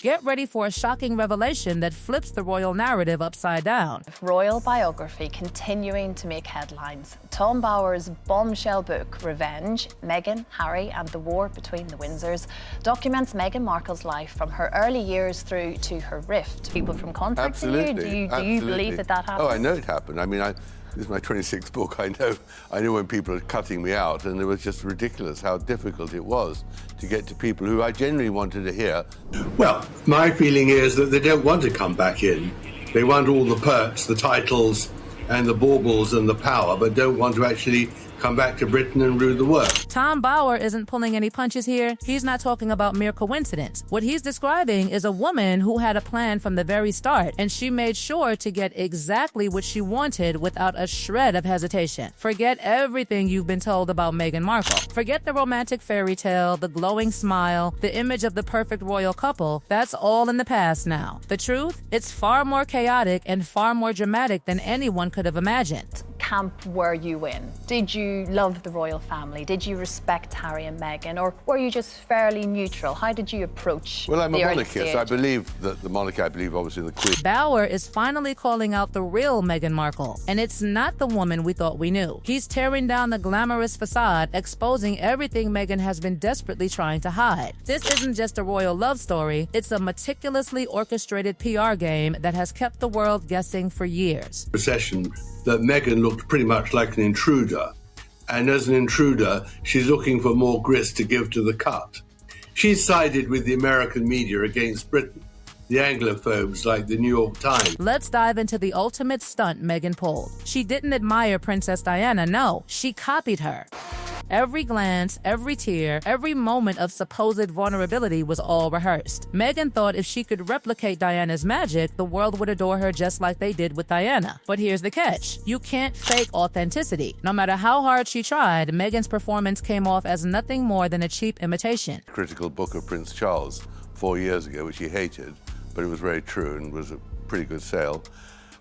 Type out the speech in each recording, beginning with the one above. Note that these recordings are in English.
Get ready for a shocking revelation that flips the royal narrative upside down. Royal biography continuing to make headlines. Tom Bower's bombshell book, Revenge, Meghan, Harry and the War Between the Windsors, documents Meghan Markle's life from her early years through to her rift. People from contacting you? Do you believe that happened? Oh, I know it happened. I mean, this is my 26th book. I know when people are cutting me out, and it was just ridiculous how difficult it was to get to people who I genuinely wanted to hear. Well, my feeling is that they don't want to come back in. They want all the perks, the titles, and the baubles and the power, but don't want to actually come back to Britain and rule the world. Tom Bower isn't pulling any punches here. He's not talking about mere coincidence. What he's describing is a woman who had a plan from the very start, and she made sure to get exactly what she wanted without a shred of hesitation. Forget everything you've been told about Meghan Markle. Forget the romantic fairy tale, the glowing smile, the image of the perfect royal couple. That's all in the past now. The truth? It's far more chaotic and far more dramatic than anyone could have imagined. Camp were you in? Did you love the royal family? Did you respect Harry and Meghan? Or were you just fairly neutral? How did you approach Well, I'm the a early monarchist. stage? I believe that the monarchy, I believe obviously in the Queen. Bower is finally calling out the real Meghan Markle, and it's not the woman we thought we knew. He's tearing down the glamorous facade, exposing everything Meghan has been desperately trying to hide. This isn't just a royal love story, it's a meticulously orchestrated PR game that has kept the world guessing for years. Recession that Meghan looked pretty much like an intruder. And as an intruder, she's looking for more grist to give to the cut. She's sided with the American media against Britain, the Anglophobes like the New York Times. Let's dive into the ultimate stunt Meghan pulled. She didn't admire Princess Diana, no, she copied her. Every glance, every tear, every moment of supposed vulnerability was all rehearsed. Meghan thought if she could replicate Diana's magic, the world would adore her just like they did with Diana. But here's the catch. You can't fake authenticity. No matter how hard she tried, Meghan's performance came off as nothing more than a cheap imitation. Critical book of Prince Charles 4 years ago, which he hated, but it was very true and was a pretty good sale.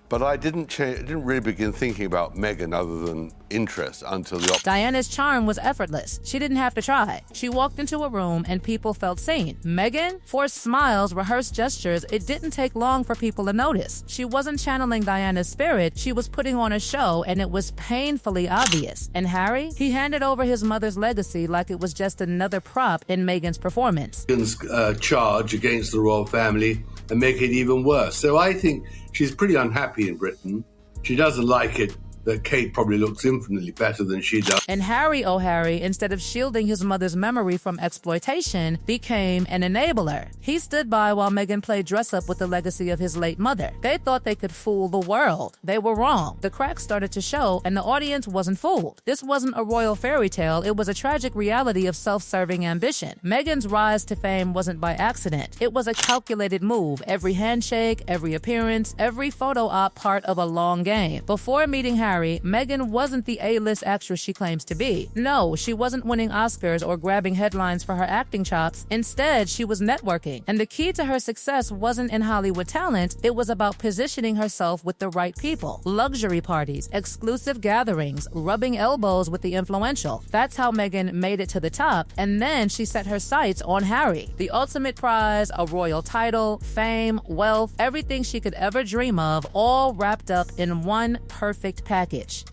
But I didn't really begin thinking about Meghan other than interest until the... Diana's charm was effortless. She didn't have to try. She walked into a room and people felt seen. Meghan? Forced smiles, rehearsed gestures, it didn't take long for people to notice. She wasn't channeling Diana's spirit, she was putting on a show, and it was painfully obvious. And Harry? He handed over his mother's legacy like it was just another prop in Meghan's performance. Meghan's charge against the royal family and make it even worse. So I think she's pretty unhappy in Britain. She doesn't like it that Kate probably looks infinitely better than she does. And Harry, oh Harry, instead of shielding his mother's memory from exploitation, became an enabler. He stood by while Meghan played dress-up with the legacy of his late mother. They thought they could fool the world. They were wrong. The cracks started to show, and the audience wasn't fooled. This wasn't a royal fairy tale, it was a tragic reality of self-serving ambition. Meghan's rise to fame wasn't by accident. It was a calculated move. Every handshake, every appearance, every photo op part of a long game. Before meeting Harry, Meghan wasn't the A-list actress she claims to be. No, she wasn't winning Oscars or grabbing headlines for her acting chops. Instead, she was networking. And the key to her success wasn't in Hollywood talent, it was about positioning herself with the right people. Luxury parties, exclusive gatherings, rubbing elbows with the influential. That's how Meghan made it to the top, and then she set her sights on Harry. The ultimate prize, a royal title, fame, wealth, everything she could ever dream of, all wrapped up in one perfect package.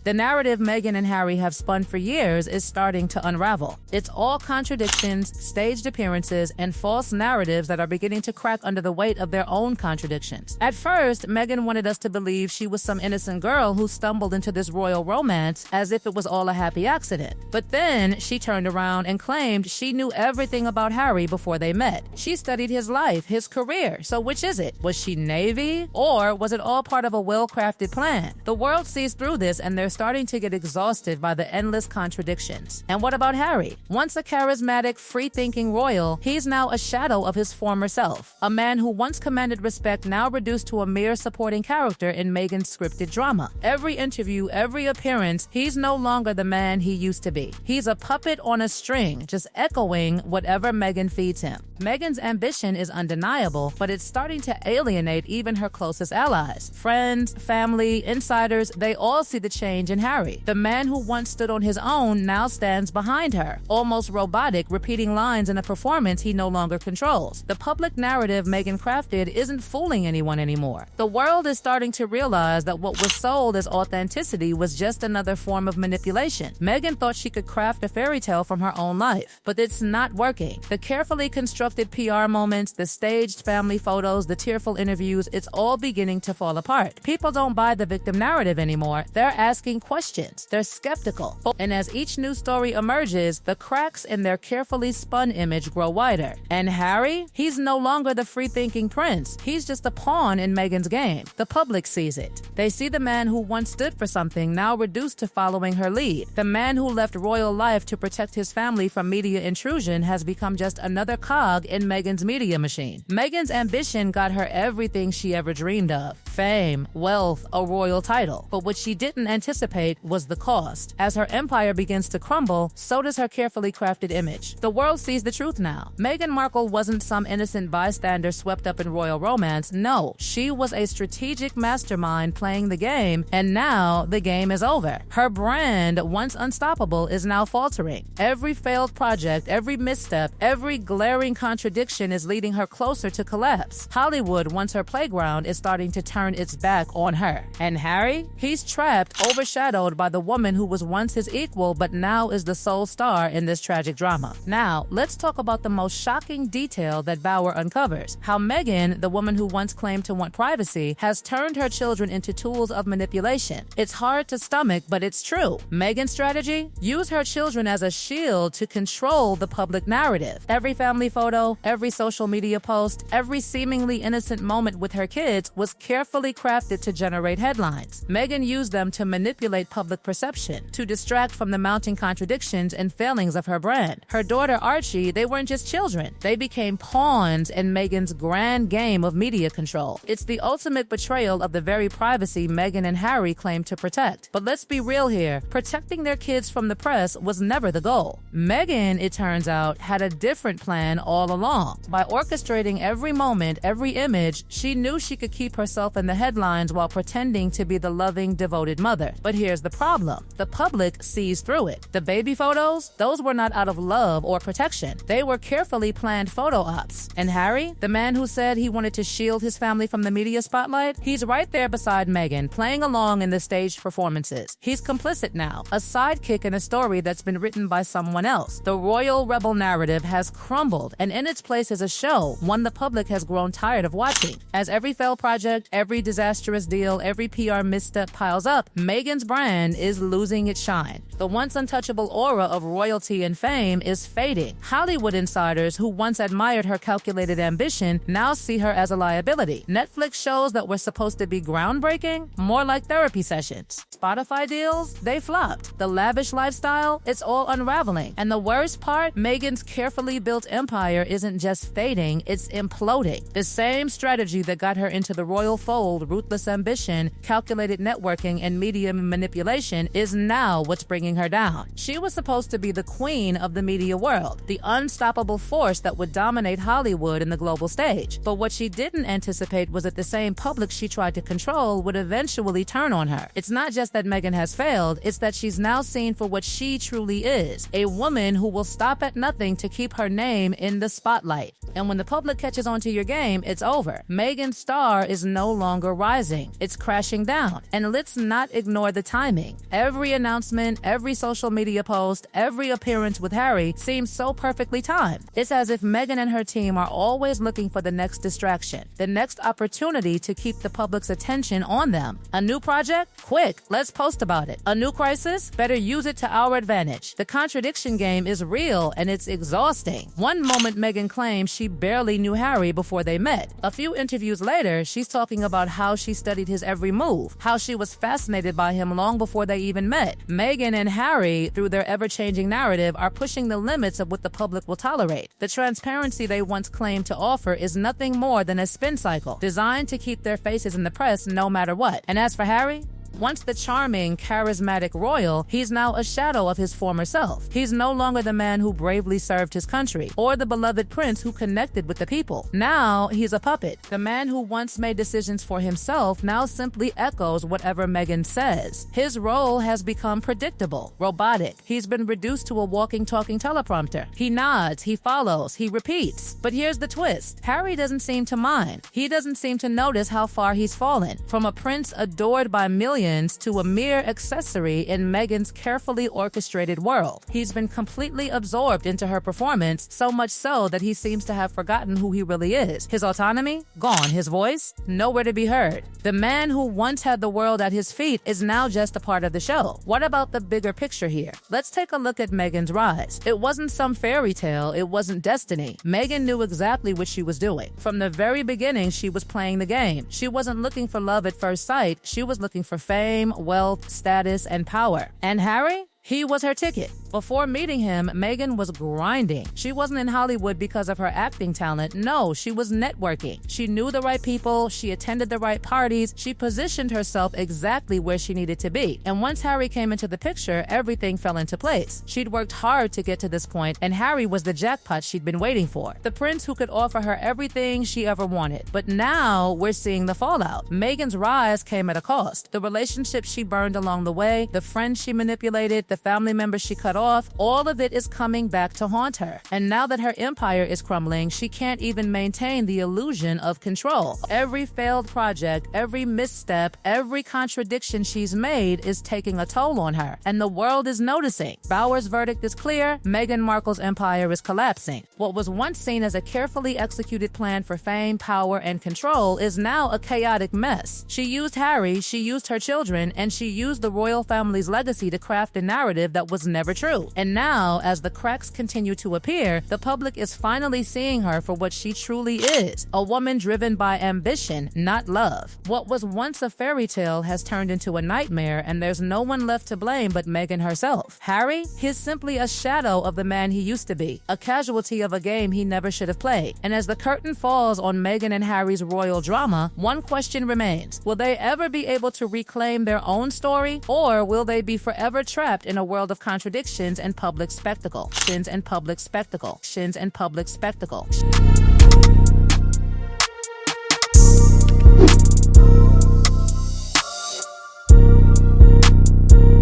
The narrative Meghan and Harry have spun for years is starting to unravel. It's all contradictions, staged appearances, and false narratives that are beginning to crack under the weight of their own contradictions. At first, Meghan wanted us to believe she was some innocent girl who stumbled into this royal romance as if it was all a happy accident. But then she turned around and claimed she knew everything about Harry before they met. She studied his life, his career. So which is it? Was she Navy? Or was it all part of a well-crafted plan? The world sees through this, and they're starting to get exhausted by the endless contradictions. And what about Harry? Once a charismatic, free-thinking royal, he's now a shadow of his former self. A man who once commanded respect, now reduced to a mere supporting character in Meghan's scripted drama. Every interview, every appearance, he's no longer the man he used to be. He's a puppet on a string, just echoing whatever Meghan feeds him. Meghan's ambition is undeniable, but it's starting to alienate even her closest allies. Friends, family, insiders, they all see the change in Harry. The man who once stood on his own now stands behind her, almost robotic, repeating lines in a performance he no longer controls. The public narrative Meghan crafted isn't fooling anyone anymore. The world is starting to realize that what was sold as authenticity was just another form of manipulation. Meghan thought she could craft a fairy tale from her own life, but it's not working. The carefully constructed PR moments, the staged family photos, the tearful interviews, it's all beginning to fall apart. People don't buy the victim narrative anymore. They're asking questions. They're skeptical. And as each new story emerges, the cracks in their carefully spun image grow wider. And Harry? He's no longer the free-thinking prince. He's just a pawn in Meghan's game. The public sees it. They see the man who once stood for something now reduced to following her lead. The man who left royal life to protect his family from media intrusion has become just another cog in Meghan's media machine. Meghan's ambition got her everything she ever dreamed of: fame, wealth, a royal title. But what she didn't anticipate was the cost. As her empire begins to crumble, so does her carefully crafted image. The world sees the truth now. Meghan Markle wasn't some innocent bystander swept up in royal romance. No, she was a strategic mastermind playing the game, and now the game is over. Her brand, once unstoppable, is now faltering. Every failed project, every misstep, every glaring contradiction is leading her closer to collapse. Hollywood, once her playground, is starting to turn its back on her. And Harry? He's trapped, overshadowed by the woman who was once his equal but now is the sole star in this tragic drama. Now, let's talk about the most shocking detail that Bauer uncovers: how Meghan, the woman who once claimed to want privacy, has turned her children into tools of manipulation. It's hard to stomach, but it's true. Meghan's strategy? Use her children as a shield to control the public narrative. Every family photo, every social media post, every seemingly innocent moment with her kids was carefully crafted to generate headlines. Meghan used them to manipulate public perception, to distract from the mounting contradictions and failings of her brand. Her daughter Archie, they weren't just children. They became pawns in Meghan's grand game of media control. It's the ultimate betrayal of the very privacy Meghan and Harry claim to protect. But let's be real here. Protecting their kids from the press was never the goal. Meghan, it turns out, had a different plan all along. By orchestrating every moment, every image, she knew she could keep herself in the headlines while pretending to be the loving, devoted mother. But here's the problem. The public sees through it. The baby photos? Those were not out of love or protection. They were carefully planned photo ops. And Harry, the man who said he wanted to shield his family from the media spotlight, he's right there beside Meghan, playing along in the staged performances. He's complicit now, a sidekick in a story that's been written by someone else. The royal rebel narrative has crumbled, and in its place is a show, one the public has grown tired of watching. As every failed project, every disastrous deal, every PR misstep piles up, Meghan's brand is losing its shine. The once untouchable aura of royalty and fame is fading. Hollywood insiders who once admired her calculated ambition now see her as a liability. Netflix shows that were supposed to be groundbreaking, more like therapy sessions. Spotify deals, they flopped. The lavish lifestyle, it's all unraveling. And the worst part, Meghan's carefully built empire isn't just fading, it's imploding. The same strategy that got her into the royal fold, ruthless ambition, calculated networking, and media manipulation, is now what's bringing her down. She was supposed to be the queen of the media world, the unstoppable force that would dominate Hollywood and the global stage. But what she didn't anticipate was that the same public she tried to control would eventually turn on her. It's not just that Meghan has failed, it's that she's now seen for what she truly is, a woman who will stop at nothing to keep her name in the spotlight. And when the public catches on to your game, it's over. Meghan's star is no longer rising. It's crashing down. And let's not ignore the timing. Every announcement, every social media post, every appearance with Harry seems so perfectly timed. It's as if Meghan and her team are always looking for the next distraction, the next opportunity to keep the public's attention on them. A new project? Quick, let's post about it. A new crisis? Better use it to our advantage. The contradiction game is real and it's exhausting. One moment Meghan claims she barely knew Harry before they met. A few interviews later, she's talking about how she studied his every move, how she was fascinated by him long before they even met. Meghan and Harry, through their ever-changing narrative, are pushing the limits of what the public will tolerate. The transparency they once claimed to offer is nothing more than a spin cycle, designed to keep their faces in the press no matter what. And as for Harry, Once the charming, charismatic royal, he's now a shadow of his former self. He's no longer the man who bravely served his country, or the beloved prince who connected with the people. Now he's a puppet. The man who once made decisions for himself now simply echoes whatever Meghan says. His role has become predictable, robotic. He's been reduced to a walking, talking teleprompter. He nods, he follows, he repeats. But here's the twist. Harry doesn't seem to mind. He doesn't seem to notice how far he's fallen. From a prince adored by millions to a mere accessory in Meghan's carefully orchestrated world. He's been completely absorbed into her performance, so much so that he seems to have forgotten who he really is. His autonomy? Gone. His voice? Nowhere to be heard. The man who once had the world at his feet is now just a part of the show. What about the bigger picture here? Let's take a look at Meghan's rise. It wasn't some fairy tale. It wasn't destiny. Meghan knew exactly what she was doing. From the very beginning, she was playing the game. She wasn't looking for love at first sight. She was looking for fame, wealth, status, and power. And Harry? He was her ticket. Before meeting him, Meghan was grinding. She wasn't in Hollywood because of her acting talent. No, she was networking. She knew the right people. She attended the right parties. She positioned herself exactly where she needed to be. And once Harry came into the picture, everything fell into place. She'd worked hard to get to this point, and Harry was the jackpot she'd been waiting for. The prince who could offer her everything she ever wanted. But now we're seeing the fallout. Meghan's rise came at a cost. The relationships she burned along the way, the friends she manipulated, the family members she cut off, all of it is coming back to haunt her. And now that her empire is crumbling, she can't even maintain the illusion of control. Every failed project, every misstep, every contradiction she's made is taking a toll on her. And the world is noticing. Bauer's verdict is clear. Meghan Markle's empire is collapsing. What was once seen as a carefully executed plan for fame, power, and control is now a chaotic mess. She used Harry, she used her children, and she used the royal family's legacy to craft a narrative that was never true. And now, as the cracks continue to appear, the public is finally seeing her for what she truly is, a woman driven by ambition, not love. What was once a fairy tale has turned into a nightmare, and there's no one left to blame but Meghan herself. Harry? He's simply a shadow of the man he used to be, a casualty of a game he never should have played. And as the curtain falls on Meghan and Harry's royal drama, one question remains. Will they ever be able to reclaim their own story, or will they be forever trapped in a world of contradictions and public spectacle? Shins and public spectacle.